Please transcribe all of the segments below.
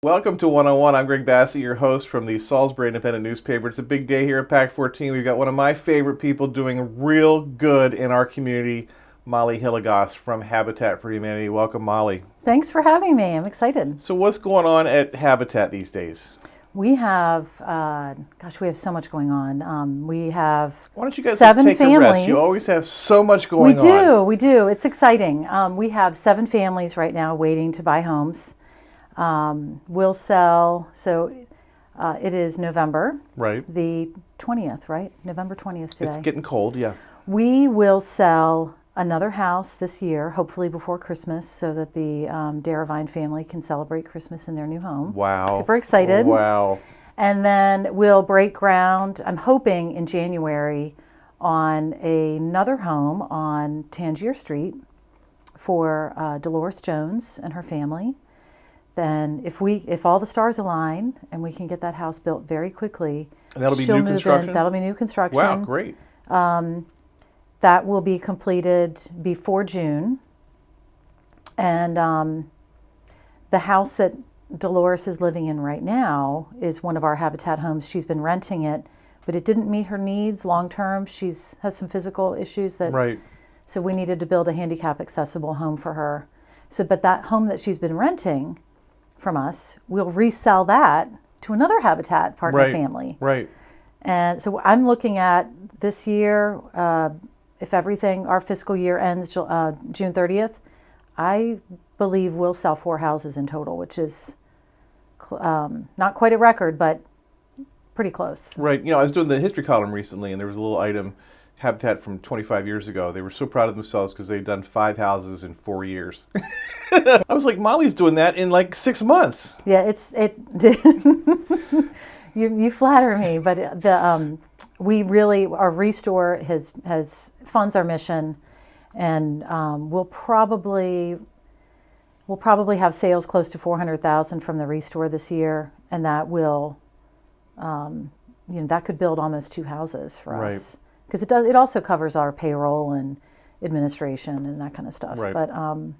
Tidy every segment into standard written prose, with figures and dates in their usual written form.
Welcome to One-on-One. I'm Greg Bassett, your host from the Salisbury Independent newspaper. It's a big day here at PAC 14. We've got one of my favorite people doing real good in our community, Molly Hilligoss from Habitat for Humanity. Welcome, Molly. Thanks for having me. I'm excited. So what's going on at Habitat these days? We have, we have so much going on. We have Why don't you guys 7 take families. a rest? You always have so much going on. We do. It's exciting. We have 7 families right now waiting to buy homes. We'll sell, it is November. Right. The 20th, right? November 20th today. It's getting cold, yeah. We will sell another house this year, hopefully before Christmas, so that the Daravine family can celebrate Christmas in their new home. Wow. Super excited. Wow. And then we'll break ground, I'm hoping in January, on another home on Tangier Street for Dolores Jones and her family. Then if all the stars align and we can get that house built very quickly, and that'll be new construction? That'll be new construction. Wow, great. That will be completed before June. And the house that Dolores is living in right now is one of our Habitat homes. She's been renting it, but it didn't meet her needs long term. Has some physical issues Right. So we needed to build a handicap accessible home for her. But that home that she's been renting from us, we'll resell that to another Habitat partner family. Right. And so I'm looking at this year, if everything, our fiscal year ends June 30th, I believe we'll sell 4 houses in total, which is not quite a record, but pretty close. Right. I was doing the history column recently, and there was a little item, Habitat from 25 years ago. They were so proud of themselves because they'd done 5 houses in 4 years. I was like, Molly's doing that in like 6 months. Yeah, you flatter me, but we really, our Restore has funds our mission, and we'll probably have sales close to 400,000 from the Restore this year, and that will, that could build almost 2 houses for us. Because it also covers our payroll and administration and that kind of stuff. Right.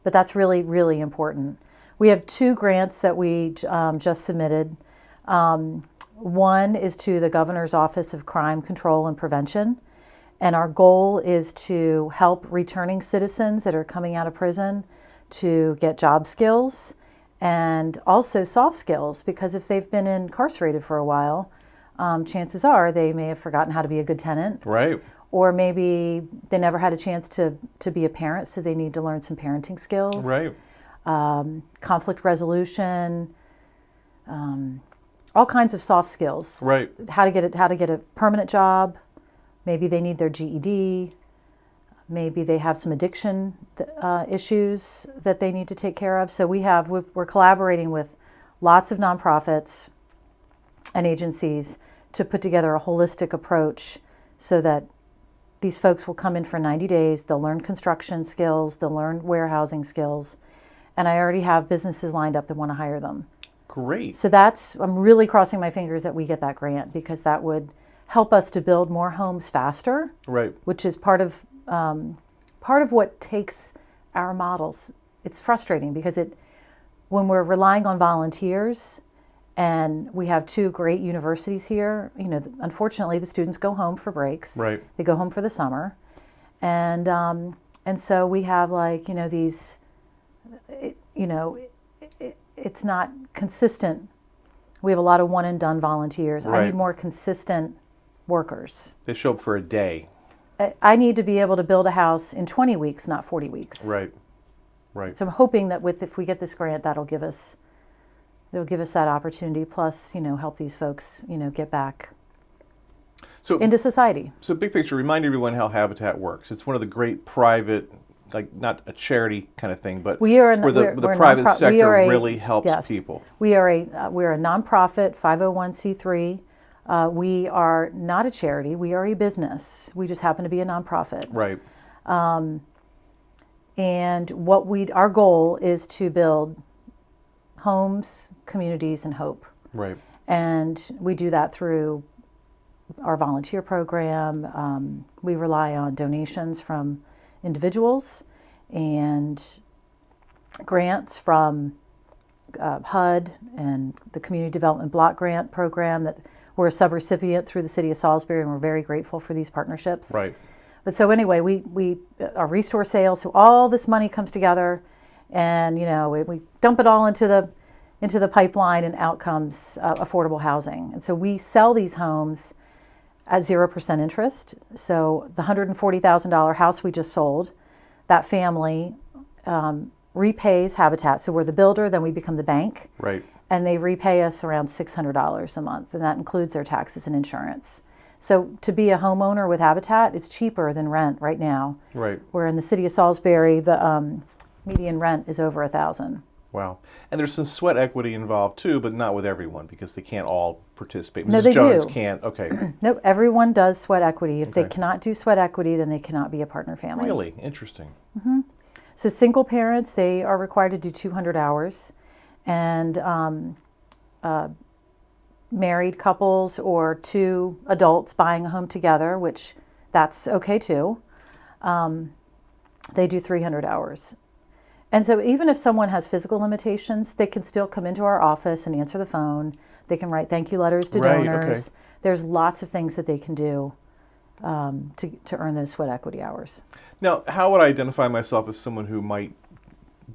But that's really, really important. We have 2 grants that we just submitted. One is to the Governor's Office of Crime Control and Prevention, and our goal is to help returning citizens that are coming out of prison to get job skills and also soft skills, because if they've been incarcerated for a while, chances are they may have forgotten how to be a good tenant. Right. Or maybe they never had a chance to be a parent, so they need to learn some parenting skills. Right. Conflict resolution, all kinds of soft skills. Right. How to get a permanent job. Maybe they need their GED. Maybe they have some addiction issues that they need to take care of. So we're collaborating with lots of nonprofits and agencies to put together a holistic approach so that these folks will come in for 90 days, they'll learn construction skills, they'll learn warehousing skills, and I already have businesses lined up that want to hire them. Great. So I'm really crossing my fingers that we get that grant, because that would help us to build more homes faster. Right. Which is part of what takes our models. It's frustrating because when we're relying on volunteers, and we have 2 great universities here. Unfortunately, the students go home for breaks. Right. They go home for the summer, and so we have these. It's not consistent. We have a lot of one and done volunteers. Right. I need more consistent workers. They show up for a day. I need to be able to build a house in 20 weeks, not 40 weeks. Right. Right. So I'm hoping that if we get this grant, it'll give us that opportunity, plus, help these folks, get back into society. So big picture, remind everyone how Habitat works. It's one of the great private like not a charity kind of thing, but We are where the we're private we sector are a, really helps yes, people. we're a nonprofit 501c3. We are not a charity. We are a business. We just happen to be a nonprofit. Right. And our goal is to build homes, communities, and hope. Right. And we do that through our volunteer program. We rely on donations from individuals and grants from HUD and the Community Development Block Grant Program that we're a subrecipient through the City of Salisbury, and we're very grateful for these partnerships. Right. But so anyway, we our resource sales, so all this money comes together, and we dump it all into the pipeline, and out comes affordable housing. And so we sell these homes at 0% interest. So the $140,000 house we just sold, that family repays Habitat. So we're the builder, then we become the bank. Right. And they repay us around $600 a month, and that includes their taxes and insurance. So to be a homeowner with Habitat is cheaper than rent right now. Right. Where in the city of Salisbury, the median rent is over $1,000. Wow. And there's some sweat equity involved too, but not with everyone because they can't all participate. No, Mrs. they Jones do. can't. Okay. Nope, everyone does sweat equity. If they Okay. cannot do sweat equity, then they cannot be a partner family. Really interesting. So single parents, they are required to do 200 hours. And married couples or two adults buying a home together, which that's okay too, they do 300 hours. And so even if someone has physical limitations, they can still come into our office and answer the phone. They can write thank you letters to Right, donors. okay. There's lots of things that they can do to earn those sweat equity hours. Now, how would I identify myself as someone who might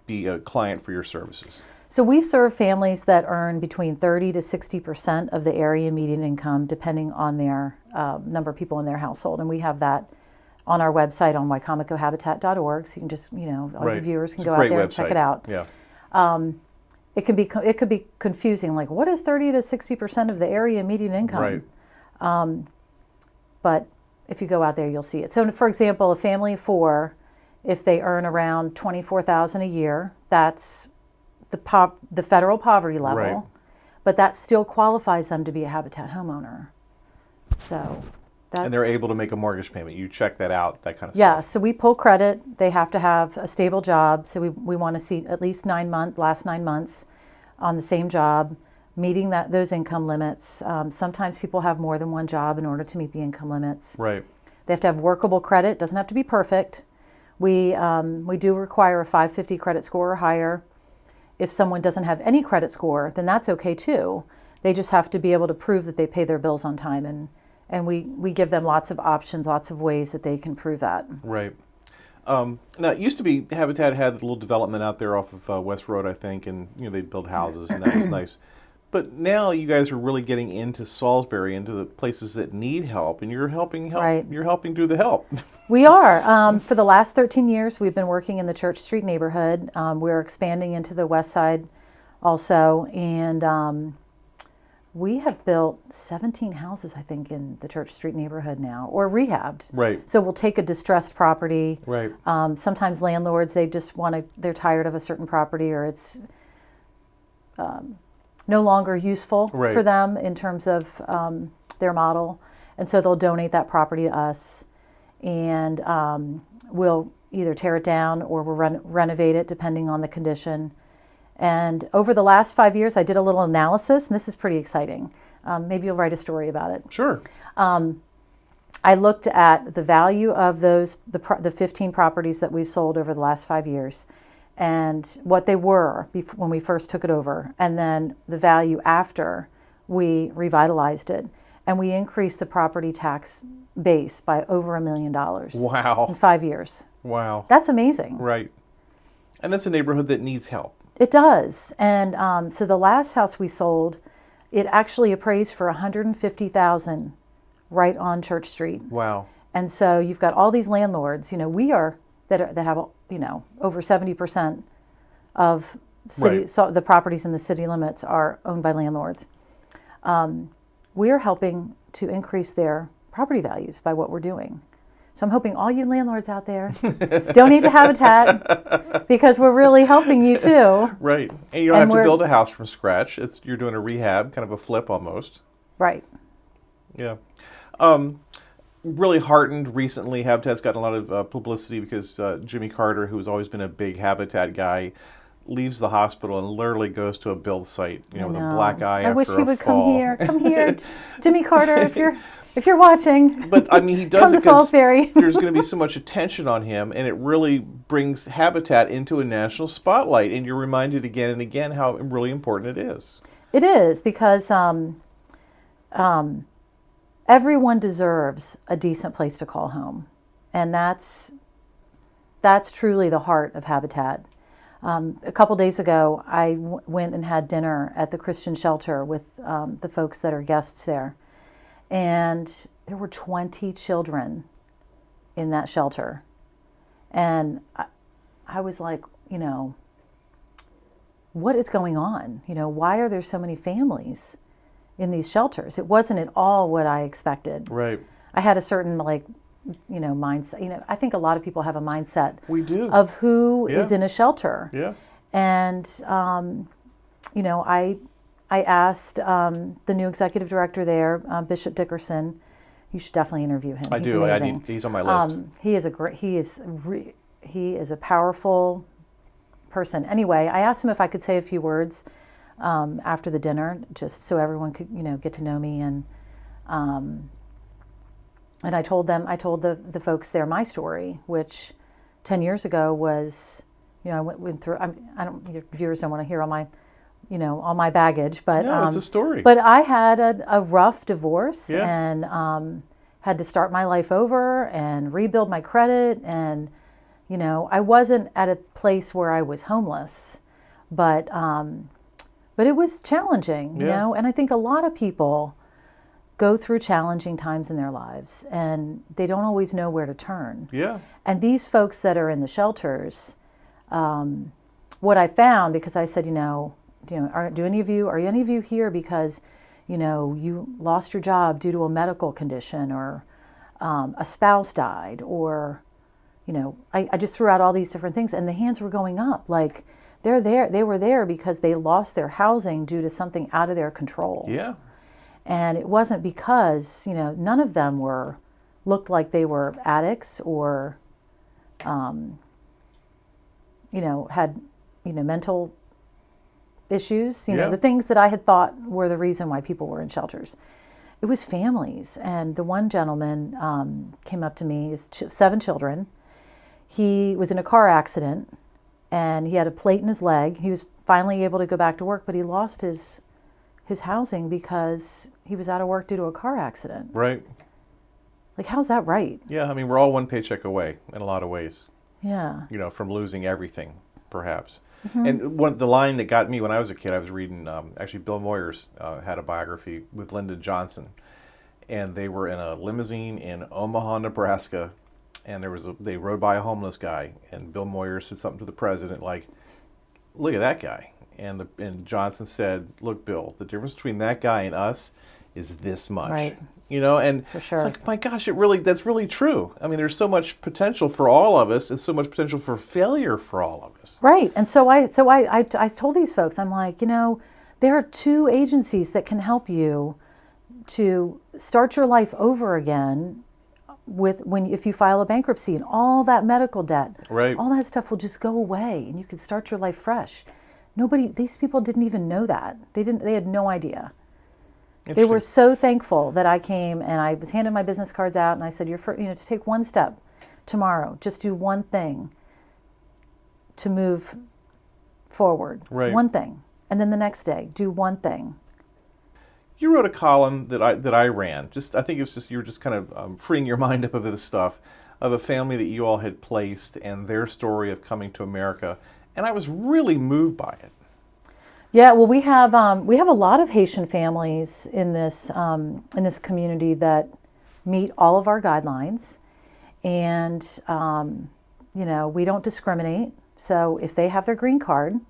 be a client for your services? So we serve families that earn between 30 to 60% of the area median income, depending on their number of people in their household. And we have that on our website on wicomicohabitat.org. So you can just, all your Right. viewers can It's a go out great there and check website. it out. Yeah. It could be confusing, like what is 30 to 60% of the area median income? Right. But if you go out there, you'll see it. So for example, a family of four, if they earn around $24,000 a year, that's the federal poverty level, Right. but that still qualifies them to be a Habitat homeowner. So that's, And they're able to make a mortgage payment. You check that out, that kind of yeah, stuff. so we pull credit. They have to have a stable job. So we want to see at least last 9 months on the same job, meeting those income limits. Sometimes people have more than one job in order to meet the income limits. Right. They have to have workable credit. Doesn't have to be perfect. We do require a 550 credit score or higher. If someone doesn't have any credit score, then that's okay too. They just have to be able to prove that they pay their bills on time, and we give them lots of options, lots of ways that they can prove that. Right. Now, it used to be Habitat had a little development out there off of West Road, I think, and they'd build houses, and that was nice. But now you guys are really getting into Salisbury, into the places that need help, and you're helping help. Right. You're helping do the help. We are. For the last 13 years, we've been working in the Church Street neighborhood. We're expanding into the west side also, and we have built 17 houses, I think, in the Church Street neighborhood now, or rehabbed. Right. So we'll take a distressed property. Right. Sometimes landlords, they're tired of a certain property, or it's no longer useful Right. for them in terms of their model. And so they'll donate that property to us, and we'll either tear it down or we'll renovate it depending on the condition. And over the last 5 years, I did a little analysis, and this is pretty exciting. Maybe you'll write a story about it. Sure. I looked at the value of the 15 properties that we sold over the last 5 years, and what they were when we first took it over, and then the value after we revitalized it. And we increased the property tax base by over $1 million Wow. in 5 years. Wow. That's amazing. Right. And that's a neighborhood that needs help. It does. And so the last house we sold, it actually appraised for $150,000 right on Church Street. Wow. And so you've got all these landlords, that have over 70% of city. Right. So the properties in the city limits are owned by landlords. We are helping to increase their property values by what we're doing. So I'm hoping all you landlords out there donate to Habitat because we're really helping you too. Right. And you don't have to build a house from scratch. You're doing a rehab, kind of a flip almost. Right. Yeah. Really heartened recently. Habitat's gotten a lot of publicity because Jimmy Carter, who's always been a big Habitat guy, leaves the hospital and literally goes to a build site, with a black eye after a fall. I wish he would come here. Come here, Jimmy Carter, if you're watching. But I mean, he does it because Salisbury. there's going to be so much attention on him, and it really brings Habitat into a national spotlight. And you're reminded again and again how really important it is. It is because everyone deserves a decent place to call home, and that's truly the heart of Habitat. A couple days ago, I went and had dinner at the Christian shelter with the folks that are guests there. And there were 20 children in that shelter. And I was like, what is going on? Why are there so many families in these shelters? It wasn't at all what I expected. Right. I had a certain mindset. I think a lot of people have a mindset. We do. Of who is in a shelter. Yeah. And, I asked the new executive director there, Bishop Dickerson. You should definitely interview him. I do. Amazing. He's on my list. He is a powerful person. Anyway, I asked him if I could say a few words after the dinner, just so everyone could, get to know me. And I told the folks there my story, which 10 years ago was, I went through. Your viewers don't want to hear all my, all my baggage, but no, it's a story. But I had a rough divorce yeah. and had to start my life over and rebuild my credit, and I wasn't at a place where I was homeless, but it was challenging, and I think a lot of people go through challenging times in their lives, and they don't always know where to turn. Yeah. And these folks that are in the shelters, what I found, because I said, are any of you here because, you lost your job due to a medical condition, or a spouse died, or, I just threw out all these different things, and the hands were going up. Like, they were there because they lost their housing due to something out of their control. Yeah. And it wasn't because, none of them looked like they were addicts or, had, mental issues, the things that I had thought were the reason why people were in shelters. It was families. And the one gentleman came up to me, his 7 children. He was in a car accident, and he had a plate in his leg. He was finally able to go back to work, but he lost his housing because he was out of work due to a car accident. Right. Like, how's that right? Yeah, I mean, we're all one paycheck away in a lot of ways. Yeah. From losing everything, perhaps. Mm-hmm. And the line that got me when I was a kid, I was reading, actually Bill Moyers had a biography with Lyndon Johnson, and they were in a limousine in Omaha, Nebraska, and they rode by a homeless guy, and Bill Moyers said something to the president like, "Look at that guy." And Johnson said, "Look, Bill, the difference between that guy and us is this much." Right. And for sure. It's like, my gosh, that's really true. I mean, there's so much potential for all of us, and so much potential for failure for all of us. Right. And so I told these folks, I'm like, there are 2 agencies that can help you to start your life over again if you file a bankruptcy, and all that medical debt, right, all that stuff will just go away, and you can start your life fresh. These people didn't even know that. They had no idea. They were so thankful that I came, and I was handing my business cards out, and I said, to take one step tomorrow, just do one thing to move forward. Right. One thing. And then the next day, do one thing. You wrote a column that I ran. I think it's just you were just kind of freeing your mind up of this stuff, of a family that you all had placed and their story of coming to America, and I was really moved by it. Yeah, well, we have a lot of Haitian families in this community that meet all of our guidelines, and we don't discriminate. So if they have their green card,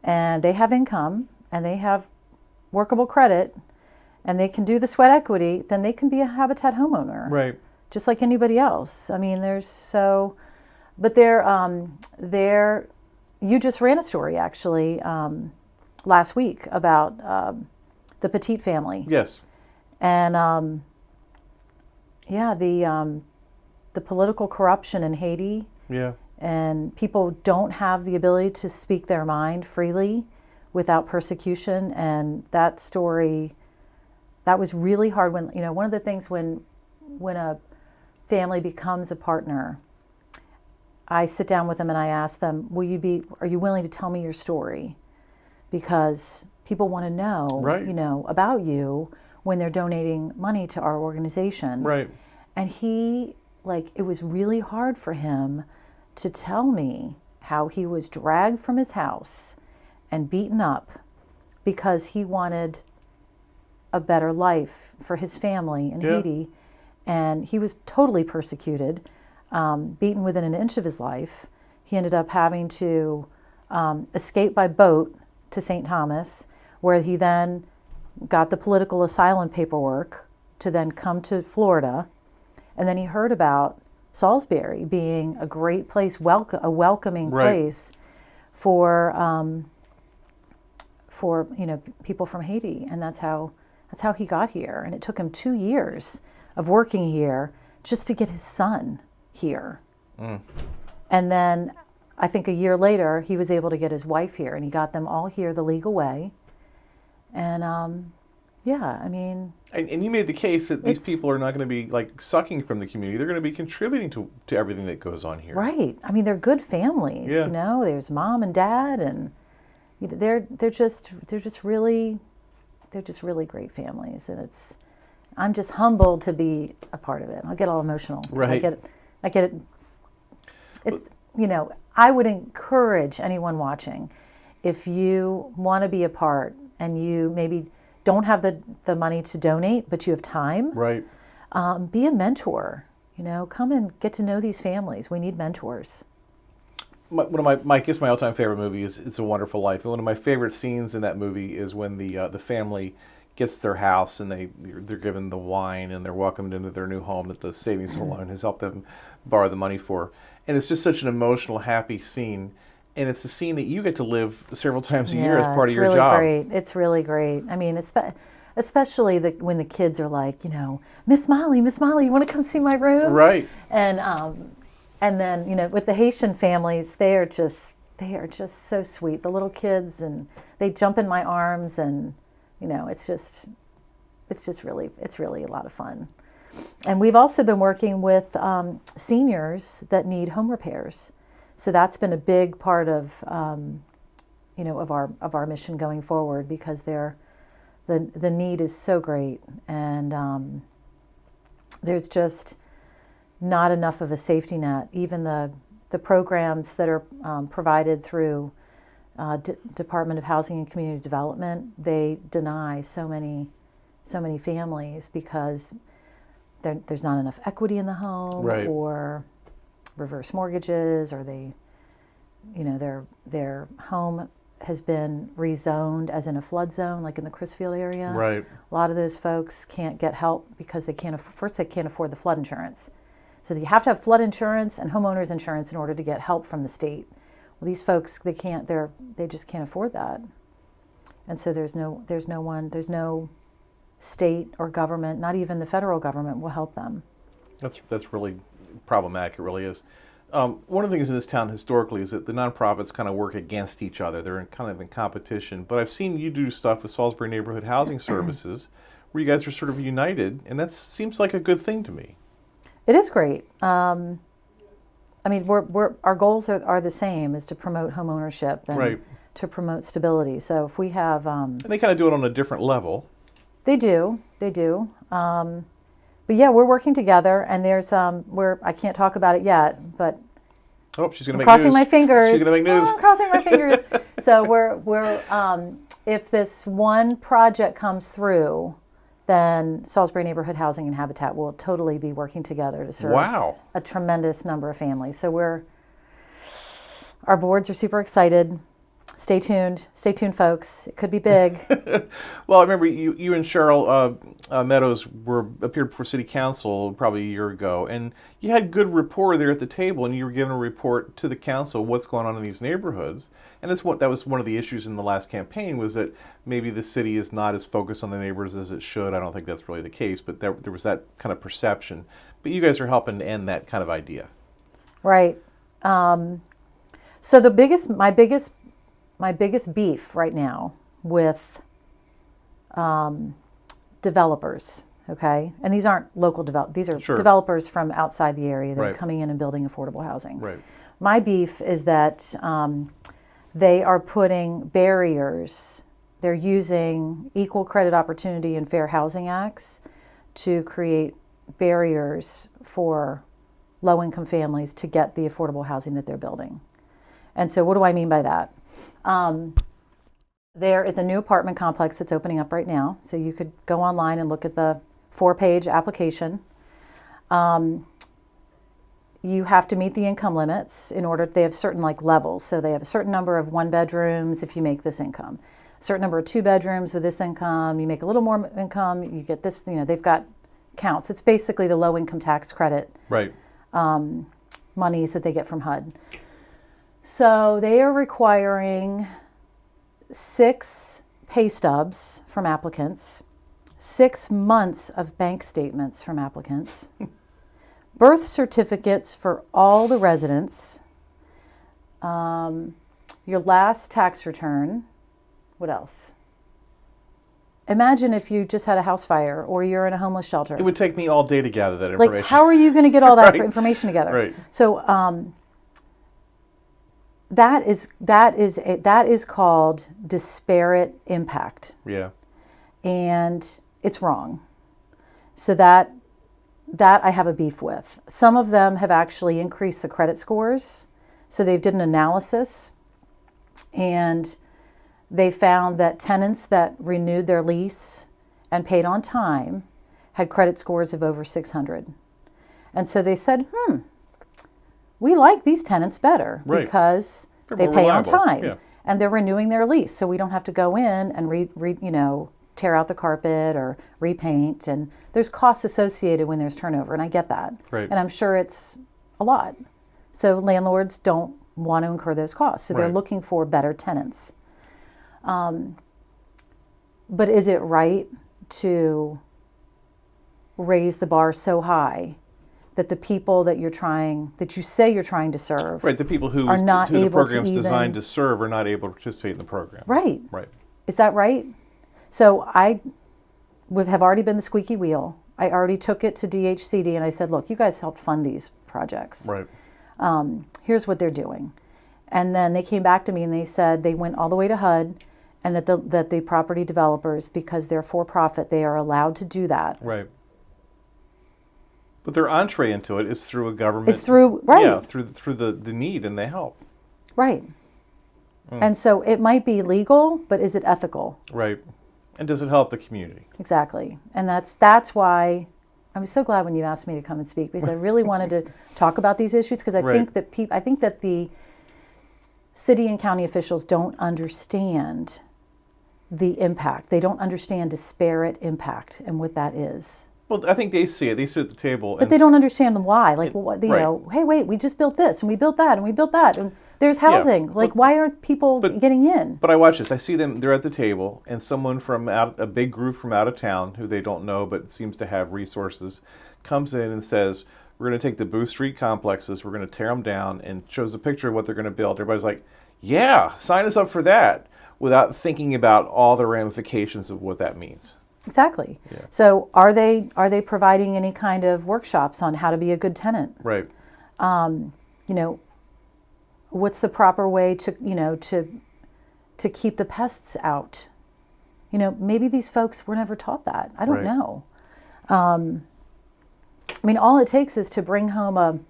and they have income, and they have workable credit, and they can do the sweat equity, then they can be a Habitat homeowner. Right. just like anybody else. I mean, but they're, you just ran a story actually last week about the Petite family. Yes. And yeah, the political corruption in Haiti. Yeah. And people don't have the ability to speak their mind freely without persecution. And that story, that was really hard when, one of the things when a family becomes a partner, I sit down with them and I ask them, are you willing to tell me your story? Because people want to know, right. About you when they're donating money to our organization. Right. And it was really hard for him to tell me how he was dragged from his house and beaten up because he wanted a better life for his family in Haiti. And he was totally persecuted, beaten within an inch of his life. He ended up having to escape by boat to St. Thomas, where he then got the political asylum paperwork to then come to Florida. And then he heard about Salisbury being a great place, a welcoming place for people from Haiti, and that's how he got here. And it took him 2 years of working here just to get his son here. And then I think a year later he was able to get his wife here, and he got them all here the legal way. And And you made the case that these people are not going to be like sucking from the community. They're going to be contributing to everything that goes on here. Right. I mean, they're good families. Yeah. There's mom and dad, and they're just really great families. And I'm just humbled to be a part of it. I'll get all emotional. Right. I get it. It's I would encourage anyone watching, if you want to be a part and you maybe don't have the money to donate, but you have time. Right. Be a mentor. Come and get to know these families. We need mentors. One of my all-time favorite movie is It's a Wonderful Life. And one of my favorite scenes in that movie is when the family gets their house and they're given the wine and they're welcomed into their new home that the savings and loan has helped them borrow the money for. And it's just such an emotional, happy scene. And it's a scene that you get to live several times a year as part of your job. It's really great. I mean, especially when the kids are like, Miss Molly, you want to come see my room? Right. And then, with the Haitian families, they are just so sweet. The little kids, and they jump in my arms, and it's really a lot of fun. And we've also been working with seniors that need home repairs. So that's been a big part of, of our mission going forward, because the need is so great, and there's just not enough of a safety net. Even the programs that are provided through Department of Housing and Community Development, they deny so many families because there's not enough equity in the home, right. or reverse mortgages, or their home has been rezoned as in a flood zone, like in the Crisfield area. Right. A lot of those folks can't get help because they can't afford the flood insurance. So you have to have flood insurance and homeowners insurance in order to get help from the state. Well, these folks, they just can't afford that. And so there's no state or government, not even the federal government, will help them. That's really problematic. It really is. One of the things in this town historically is that the nonprofits kind of work against each other. They're kind of in competition. But I've seen you do stuff with Salisbury Neighborhood Housing Services where you guys are sort of united, and that seems like a good thing to me. It is great. I mean, our goals are the same, is to promote home ownership and right. to promote stability. So if we have... and they kind of do it on a different level. They do. But yeah, we're working together, and there's I can't talk about it yet, but she's going to make crossing news. my fingers. She's going to make news. Crossing my fingers. So we're if this one project comes through, then Salisbury Neighborhood Housing and Habitat will totally be working together to serve a tremendous number of families. So our boards are super excited. Stay tuned, folks. It could be big. Well, I remember you and Cheryl Meadows appeared before City Council probably a year ago, and you had good rapport there at the table, and you were giving a report to the council what's going on in these neighborhoods. And that was one of the issues in the last campaign, was that maybe the city is not as focused on the neighbors as it should. I don't think that's really the case, but there was that kind of perception. But you guys are helping to end that kind of idea. Right. So my biggest beef right now with developers, okay, and these aren't local these are Sure. developers from outside the area that Right. are coming in and building affordable housing. Right. My beef is that they are putting barriers. They're using Equal Credit Opportunity and Fair Housing Acts to create barriers for low-income families to get the affordable housing that they're building. And so what do I mean by that? There is a new apartment complex that's opening up right now. So you could go online and look at the 4-page application. You have to meet the income limits in order. They have certain levels. So they have a certain number of 1 bedrooms if you make this income. A certain number of 2 bedrooms with this income. You make a little more income, you get this. They've got counts. It's basically the low income tax credit. Right. Monies that they get from HUD. So they are requiring 6 pay stubs from applicants, 6 months of bank statements from applicants, birth certificates for all the residents, your last tax return. What else? Imagine if you just had a house fire or you're in a homeless shelter. It would take me all day to gather that information. How are you going to get all that Right. information together? Right. So that is called disparate impact, Yeah. and it's wrong. So that I have a beef with. Some of them have actually increased the credit scores. So they did an analysis, and they found that tenants that renewed their lease and paid on time had credit scores of over 600. And so they said, we like these tenants better Right. because They're they more pay on reliable. time Yeah. and they're renewing their lease. So we don't have to go in and tear out the carpet or repaint. And there's costs associated when there's turnover, and I get that. Right. And I'm sure it's a lot. So landlords don't want to incur those costs. So they're Right. looking for better tenants. But is it right to raise the bar so high that the people that you say you're trying to serve, Right. The people who are not who the able to program's even- designed to serve are not able to participate in the program. right? Right. Is that right? So I have already been the squeaky wheel. I already took it to DHCD and I said, look, you guys helped fund these projects. Right. Here's what they're doing. And then they came back to me and they said they went all the way to HUD, and that the property developers, because they're for profit, they are allowed to do that. Right. But their entree into it is through a government. It's through, right. Yeah, through the need, and they help. Right. And so it might be legal, but is it ethical? Right. And does it help the community? Exactly. And that's why I was so glad when you asked me to come and speak, because I really wanted to talk about these issues, because I Right. think that the city and county officials don't understand the impact. They don't understand disparate impact and what that is. Well, I think they see it. They sit at the table. But they don't understand the why. Like, right. Hey, wait, we just built this, and we built that, and we built that, and there's housing. Why aren't people getting in? But I watch this. I see them. They're at the table, and someone from a big group from out of town, who they don't know but seems to have resources, comes in and says, "We're going to take the Booth Street complexes. We're going to tear them down," and shows a picture of what they're going to build. Everybody's like, "Yeah, sign us up for that," without thinking about all the ramifications of what that means. Exactly. Yeah. So are they providing any kind of workshops on how to be a good tenant? Right. What's the proper way to keep the pests out? Maybe these folks were never taught that. I don't Right. know. All it takes is to bring home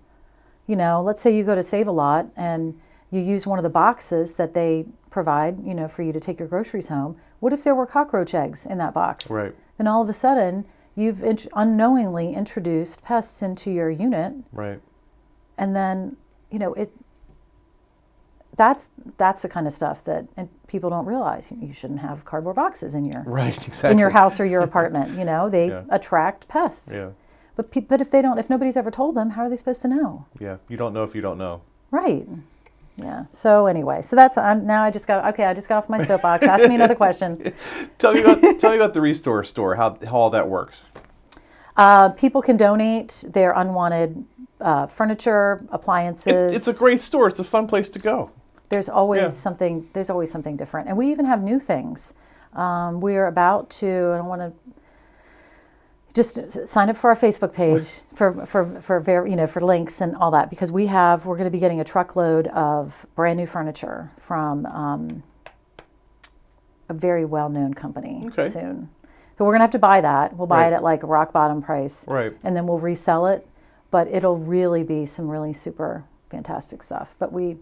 let's say you go to Save-A-Lot and you use one of the boxes that they provide, for you to take your groceries home. What if there were cockroach eggs in that box? Right. Then all of a sudden, you've unknowingly introduced pests into your unit, Right. and then, that's the kind of stuff that and people don't realize. You shouldn't have cardboard boxes in your Right, exactly. in your house or your apartment. They Yeah. attract pests. Yeah. But if nobody's ever told them, how are they supposed to know? Yeah. You don't know if you don't know. Right. Yeah. So anyway, so that's I just got off my soapbox. Ask me another question. Tell me about the Restore store. How all that works. People can donate their unwanted furniture, appliances. It's a great store. It's a fun place to go. There's always Yeah. something. There's always something different, and we even have new things. We are about to. I don't want to. Just sign up for our Facebook page for links and all that, because we're going to be getting a truckload of brand new furniture from a very well-known company soon. So we're going to have to buy that. We'll buy it at like a rock bottom price, Right. and then we'll resell it. But it'll really be some really super fantastic stuff. But we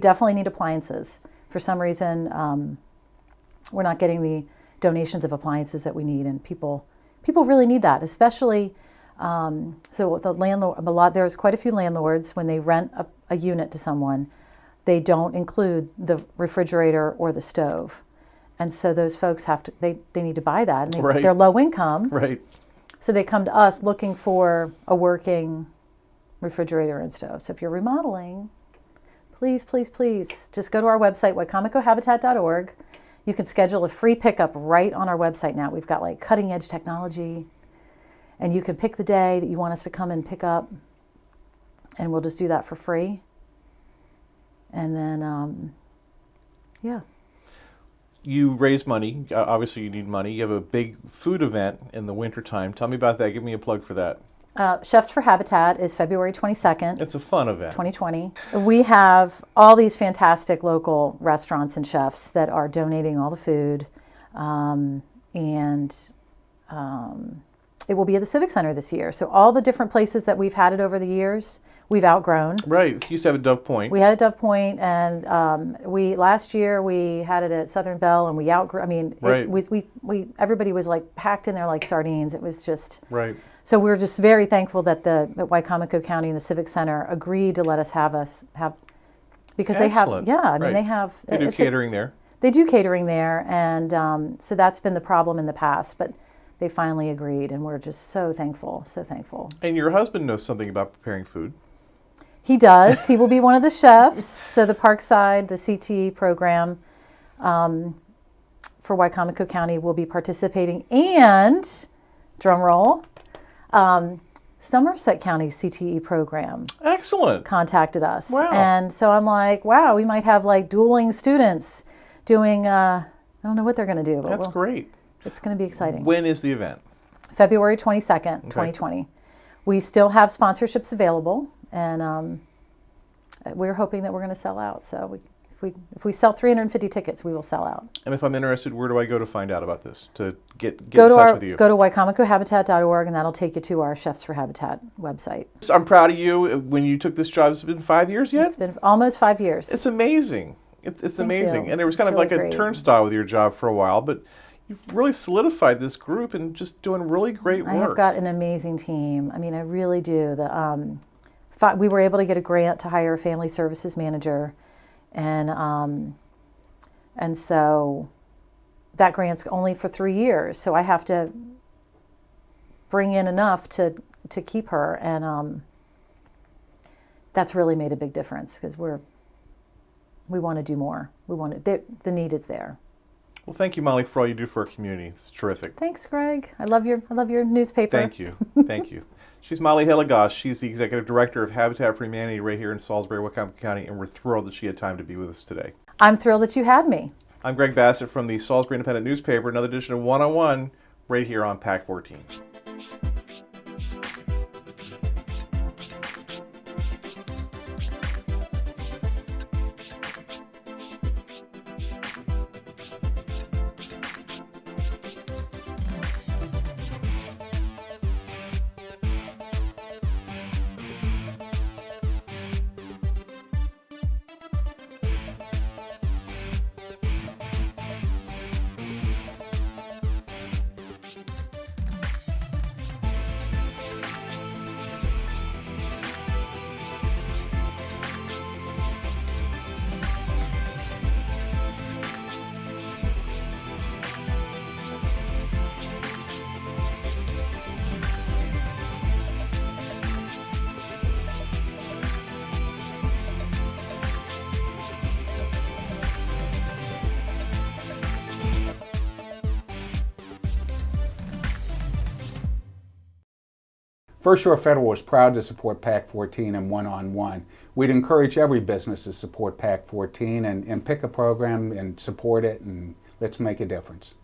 definitely need appliances. For some reason, we're not getting the donations of appliances that we need, and people really need that, especially. So the landlord, there's quite a few landlords, when they rent a unit to someone, they don't include the refrigerator or the stove, and so those folks they need to buy that, and Right. they're low income, Right. so they come to us looking for a working refrigerator and stove. So if you're remodeling, please just go to our website, wicomicohabitat.org. You can schedule a free pickup right on our website now. We've got like cutting edge technology, and you can pick the day that you want us to come and pick up, and we'll just do that for free. And then, yeah. You raise money. Obviously, you need money. You have a big food event in the wintertime. Tell me about that. Give me a plug for that. Chefs for Habitat is February 22nd. It's a fun event. 2020. We have all these fantastic local restaurants and chefs that are donating all the food, and it will be at the Civic Center this year. So all the different places that we've had it over the years, we've outgrown. Right. You used to have a Dove Point. We had a Dove Point, and last year we had it at Southern Belle, and we outgrew. I mean, Right. we everybody was like packed in there like sardines. It was just. Right. So we're just very thankful that the Wicomico County and the Civic Center agreed to let us have because Excellent. they have, I mean, Right. they have. They do catering there. They do catering there, and so that's been the problem in the past, but they finally agreed, and we're just so thankful, so thankful. And your husband knows something about preparing food. He does. He will be one of the chefs. So the Parkside, the CTE program for Wicomico County will be participating, and drum roll. Somerset County's CTE program Excellent. contacted us. Wow. And so I'm like, wow, we might have like dueling students doing, I don't know what they're going to do. But That's great. It's going to be exciting. When is the event? February 22nd, 2020. We still have sponsorships available, and we're hoping that we're going to sell out. So if we sell 350 tickets, we will sell out. And if I'm interested, where do I go to find out about this? To get in Go touch with you? to wicomicohabitat.org, and that'll take you to our Chefs for Habitat website. I'm proud of you. When you took this job, it's been 5 years yet? It's been almost 5 years. It's amazing. It's amazing. you. And there was kind It's of like really a great. turnstile with your job for a while, but you've really solidified this group and just doing really great work. I have got an amazing team. I mean, I really do. We were able to get a grant to hire a family services manager, and so that grant's only for 3 years. So I have to bring in enough to keep her, and that's really made a big difference, because we want to do more. The need is there. Well, thank you, Molly, for all you do for our community. It's terrific. Thanks, Greg. I love your newspaper. Thank you. Thank you. She's Molly Hilligoss. She's the Executive Director of Habitat for Humanity right here in Salisbury, Wicomico County, and we're thrilled that she had time to be with us today. I'm thrilled that you had me. I'm Greg Bassett from the Salisbury Independent Newspaper, another edition of 101 right here on PAC 14. First Shore Federal is proud to support PAC 14 and one-on-one. We'd encourage every business to support PAC 14 and pick a program and support it, and let's make a difference.